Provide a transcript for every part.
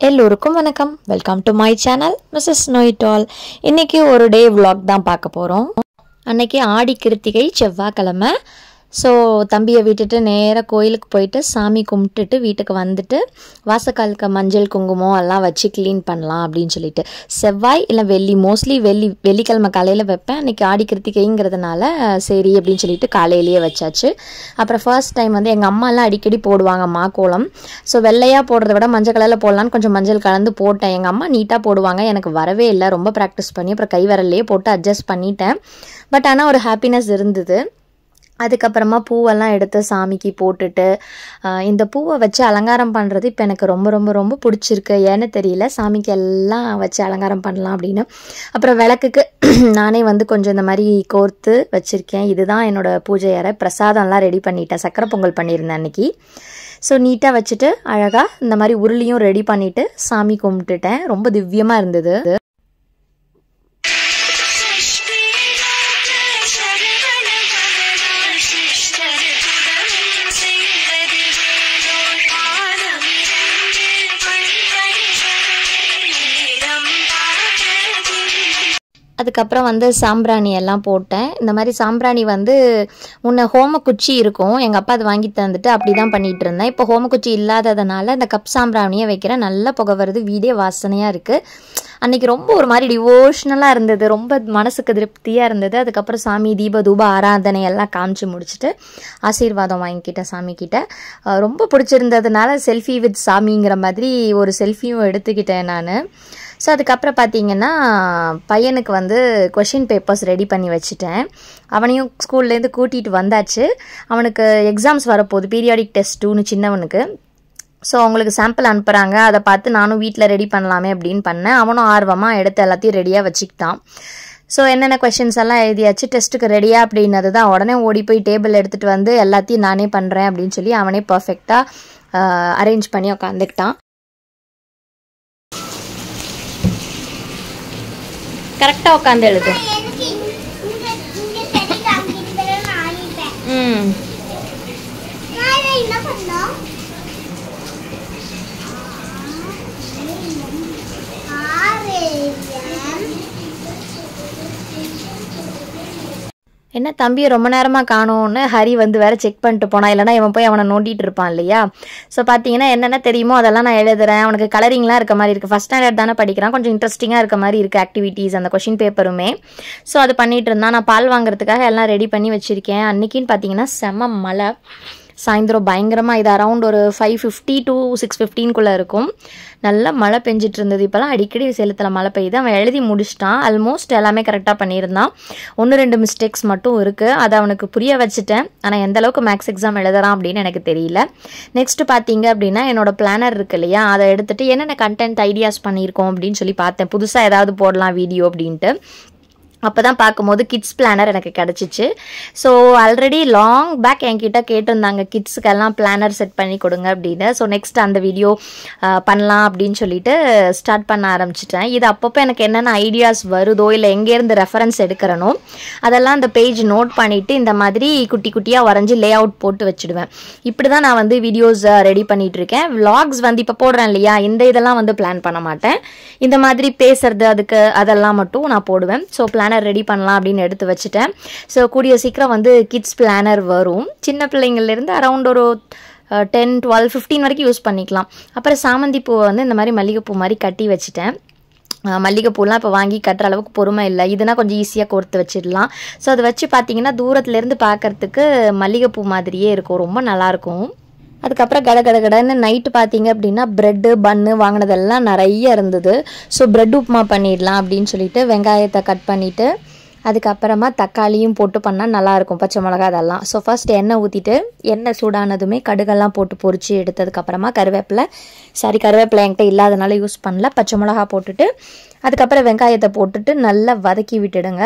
எல்லோருக்கும் வணக்கம். Welcome to my channel Mrs know it all. இன்றைக்கி ஒரு டே vlog தான் பார்க்க போகிறோம். அன்றைக்கி ஆடி கிருத்திகை செவ்வாய்க்கிழமை. ஸோ தம்பியை விட்டுட்டு நேராக கோயிலுக்கு போயிட்டு சாமி கும்பிட்டுட்டு வீட்டுக்கு வந்துட்டு வாசக்காலுக்கு மஞ்சள் குங்குமம் எல்லாம் வச்சு க்ளீன் பண்ணலாம் அப்படின்னு சொல்லிட்டு செவ்வாய் இல்லை வெள்ளி மோஸ்ட்லி வெள்ளிக்கிழமை காலையில் வைப்பேன். அன்றைக்கி ஆடி கிருத்திகைங்கிறதுனால சரி அப்படின்னு சொல்லிட்டு காலையிலேயே வச்சாச்சு. அப்புறம் ஃபர்ஸ்ட் டைம் வந்து எங்கள் அம்மாலாம் அடிக்கடி போடுவாங்க மாக்கோலம். ஸோ வெள்ளையாக போடுறத விட மஞ்சள் கலரில் போடலான்னு கொஞ்சம் மஞ்சள் கலந்து போட்டேன். எங்கள் அம்மா நீட்டாக போடுவாங்க, எனக்கு வரவே இல்லை. ரொம்ப ப்ராக்டிஸ் பண்ணி அப்புறம் கை விரல்லையே போட்டு அட்ஜஸ்ட் பண்ணிட்டேன். பட் ஆனால் ஒரு ஹாப்பினஸ் இருந்தது. அதுக்கப்புறமா பூவெல்லாம் எடுத்து சாமிக்கு போட்டுட்டு இந்த பூவை வச்சு அலங்காரம் பண்ணுறது இப்போ எனக்கு ரொம்ப ரொம்ப ரொம்ப பிடிச்சிருக்கு. ஏன்னு தெரியல, சாமிக்கு எல்லாம் வச்சு அலங்காரம் பண்ணலாம் அப்படின்னு. அப்புறம் விளக்குக்கு நானே வந்து கொஞ்சம் இந்த மாதிரி கோர்த்து வச்சுருக்கேன். இதுதான் என்னோடய பூஜை அறை. பிரசாதம்லாம் ரெடி பண்ணிட்டேன், சக்கரை பொங்கல் பண்ணியிருந்தேன் அன்றைக்கி. ஸோ நீட்டாக வச்சுட்டு அழகாக இந்த மாதிரி உருளியும் ரெடி பண்ணிவிட்டு சாமி கும்பிட்டுட்டேன். ரொம்ப திவ்யமாக இருந்தது. அதுக்கப்புறம் வந்து சாம்பிராணி எல்லாம் போட்டேன். இந்த மாதிரி சாம்பிராணி வந்து முன்ன ஹோமக்குச்சி இருக்கும், எங்கள் அப்பா அது வாங்கி தந்துட்டு அப்படி தான் பண்ணிகிட்டு இருந்தேன். இப்போ ஹோமக்குச்சி இல்லாததுனால இந்த கப் சாம்பிராணியை வைக்கிறேன். நல்ல புகை வருது, வீடே வாசனையாக இருக்குது. அன்றைக்கி ரொம்ப ஒரு மாதிரி டிவோஷ்னலாக இருந்தது, ரொம்ப மனசுக்கு திருப்தியாக இருந்தது. அதுக்கப்புறம் சாமி தீப தூப ஆராதனை எல்லாம் காமிச்சு முடிச்சுட்டு ஆசீர்வாதம் வாங்கிக்கிட்டேன் சாமிக்கிட்ட. ரொம்ப பிடிச்சிருந்ததுனால செல்ஃபி வித் சாமிங்கிற மாதிரி ஒரு செல்ஃபியும் எடுத்துக்கிட்டேன் நான். ஸோ அதுக்கப்புறம் பார்த்தீங்கன்னா பையனுக்கு வந்து கொஷின் பேப்பர்ஸ் ரெடி பண்ணி வச்சுட்டேன். அவனையும் ஸ்கூல்லேருந்து கூட்டிகிட்டு வந்தாச்சு. அவனுக்கு எக்ஸாம்ஸ் வரப்போகுது, பீரியாடிக் டெஸ்ட் 2ன்னு சின்னவனுக்கு. ஸோ அவங்களுக்கு சாம்பிள் அனுப்புகிறாங்க, அதை பார்த்து நானும் வீட்டில் ரெடி பண்ணலாமே அப்படின்னு பண்ணேன். அவனும் ஆர்வமாக எடுத்து எல்லாத்தையும் ரெடியாக வச்சுக்கிட்டான். ஸோ என்னென்ன கொஷின்ஸ் எல்லாம் எழுதியாச்சு, டெஸ்ட்டுக்கு ரெடியாக அப்படின்னது தான். உடனே ஓடி போய் டேபிள் எடுத்துகிட்டு வந்து எல்லாத்தையும் நானே பண்ணுறேன் அப்படின்னு சொல்லி அவனே பர்ஃபெக்டாக அரேஞ்ச் பண்ணி உட்காந்துக்கிட்டான். கரெக்டாக உட்காந்து எழுது. என்ன தம்பியை ரொம்ப நேரமாக காணோன்னு ஹரி வந்து வேறு செக் பண்ணிட்டு போனான், இல்லைனா இவன் போய் அவனை நோண்டிட்டு இருப்பான் இல்லையா. ஸோ பார்த்தீங்கன்னா என்னென்ன தெரியுமோ அதெல்லாம் நான் எழுதுறேன். அவனுக்கு கலரிங்லாம் இருக்க மாதிரி இருக்குது. ஃபஸ்ட் ஸ்டாண்டர்ட் தானே படிக்கிறான், கொஞ்சம் இன்ட்ரெஸ்டிங்காக இருக்க மாதிரி இருக்குது ஆக்டிவிட்டீஸ், அந்த கொஷின் பேப்பருமே. ஸோ அது பண்ணிகிட்டு இருந்தான். நான் பால் வாங்குறதுக்காக எல்லாம் ரெடி பண்ணி வச்சுருக்கேன். அன்றைக்கின்னு பார்த்தீங்கன்னா செம மழை. சாயந்தரம் பயங்கரமாக, இது அரவுண்ட் ஒரு 5:50 to 6:15 இருக்கும். நல்லா மழை பெஞ்சிட்டு இருந்தது. இப்போலாம் அடிக்கடி சேலத்தில் மழை பெய்யுது. அவன் எழுதி முடிச்சிட்டான், ஆல்மோஸ்ட் எல்லாமே கரெக்டாக பண்ணியிருந்தான். 1-2 மிஸ்டேக்ஸ் மட்டும் இருக்குது, அதை அவனுக்கு புரிய வச்சுட்டேன். ஆனால் எந்த அளவுக்கு மேக்ஸ் எக்ஸாம் எழுதுறான் அப்படின்னு எனக்கு தெரியல. நெக்ஸ்ட் பார்த்தீங்க அப்படின்னா என்னோட பிளானர் இருக்கு இல்லையா, அதை எடுத்துகிட்டு என்னென்ன கண்டென்ட் ஐடியாஸ் பண்ணியிருக்கோம் அப்படின்னு சொல்லி பார்த்தேன். புதுசாக ஏதாவது போடலாம் வீடியோ அப்படின்ட்டு. அப்போ தான் பார்க்கும்போது கிட்ஸ் பிளானர் எனக்கு கிடச்சிச்சு. ஸோ ஆல்ரெடி லாங் பேக் என்கிட்ட கேட்டிருந்தாங்க கிட்ஸுக்கெல்லாம் பிளானர் செட் பண்ணி கொடுங்க அப்படின்னு. ஸோ நெக்ஸ்ட் அந்த வீடியோ பண்ணலாம் அப்படின்னு சொல்லிட்டு ஸ்டார்ட் பண்ண ஆரம்பிச்சிட்டேன். இது அப்பப்போ எனக்கு என்னென்ன ஐடியாஸ் வருதோ இல்லை எங்கேருந்து ரெஃபரன்ஸ் எடுக்கிறனோ அதெல்லாம் அந்த பேஜ் நோட் பண்ணிவிட்டு இந்த மாதிரி குட்டி குட்டியாக வரைஞ்சி லே அவுட் போட்டு வச்சுடுவேன். இப்படி தான் நான் வந்து வீடியோஸ் ரெடி பண்ணிகிட்ருக்கேன். விலாக்ஸ் வந்து இப்போ போடுறேன் இல்லையா, இந்த இதெல்லாம் வந்து பிளான் பண்ண மாட்டேன். இந்த மாதிரி பேசுறது அதுக்கு அதெல்லாம் மட்டும் நான் போடுவேன். ஸோ ரெடி பண்ணலாம் அப்படின்னு எடுத்து வச்சுட்டேன். ஸோ கூடிய சீக்கிரம் வந்து கிட்ஸ் பிளானர் வரும். சின்ன பிள்ளைங்கள்லேருந்து அரௌண்ட் ஒரு 10, 12, 15 வரைக்கும் யூஸ் பண்ணிக்கலாம். அப்புறம் சாமந்தி பூவை வந்து இந்த மாதிரி மல்லிகைப்பூ மாதிரி கட்டி வச்சுட்டேன். மல்லிகைப்பூலாம் இப்போ வாங்கி கட்டுற அளவுக்கு பொறுமை இல்லை. இதுனா கொஞ்சம் ஈஸியாக கோர்த்து வச்சிடலாம். ஸோ அதை வச்சு பார்த்தீங்கன்னா தூரத்துலேருந்து பார்க்கறதுக்கு மல்லிகைப்பூ மாதிரியே இருக்கும், ரொம்ப நல்லாயிருக்கும். அதுக்கப்புறம் கடன்னு நைட்டு பார்த்தீங்க அப்படின்னா ப்ரெட்டு பன்னு வாங்கினதெல்லாம் நிறைய இருந்தது. ஸோ ப்ரெட் உப்புமா பண்ணிடலாம் அப்படின்னு சொல்லிட்டு வெங்காயத்தை கட் பண்ணிவிட்டு அதுக்கப்புறமா தக்காளியும் போட்டு பண்ணால் நல்லாயிருக்கும், பச்சை மிளகா அதெல்லாம். ஸோ ஃபர்ஸ்ட் எண்ணெய் ஊற்றிட்டு எண்ணெய் சூடானதுமே கடுகெல்லாம் போட்டு பொரிச்சு எடுத்ததுக்கப்புறமா கருவேப்பிலை என்கிட்ட இல்லாதனால யூஸ் பண்ணல, பச்சை மிளகா போட்டுட்டு அதுக்கப்புறம் வெங்காயத்தை போட்டுட்டு நல்லா வதக்கி விட்டுடுங்க.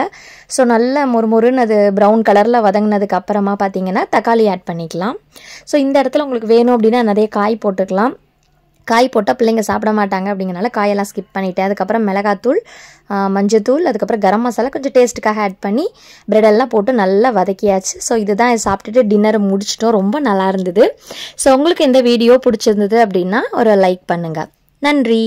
ஸோ நல்லா மொறுமொறுன்னு அது ப்ரௌன் கலரில் வதங்கினதுக்கு அப்புறமா பார்த்தீங்கன்னா தக்காளி ஆட் பண்ணிக்கலாம். ஸோ இந்த இடத்துல உங்களுக்கு வேணும் அப்படின்னா நிறைய காய் போட்டுக்கலாம். காய் போட்டால் பிள்ளைங்க சாப்பிட மாட்டாங்க அப்படிங்கிறனால காயெல்லாம் ஸ்கிப் பண்ணிவிட்டேன். அதுக்கப்புறம் மிளகாத்தூள், மஞ்சத்தூள், அதுக்கப்புறம் கரம் மசாலா கொஞ்சம் டேஸ்ட்டுக்காக ஆட் பண்ணி ப்ரெடெல்லாம் போட்டு நல்லா வதக்கியாச்சு. ஸோ இதுதான் சாப்பிட்டுட்டு டின்னர் முடிச்சிட்டோம். ரொம்ப நல்லா இருந்தது. ஸோ உங்களுக்கு இந்த வீடியோ பிடிச்சிருந்தது அப்படின்னா ஒரு லைக் பண்ணுங்கள். நன்றி.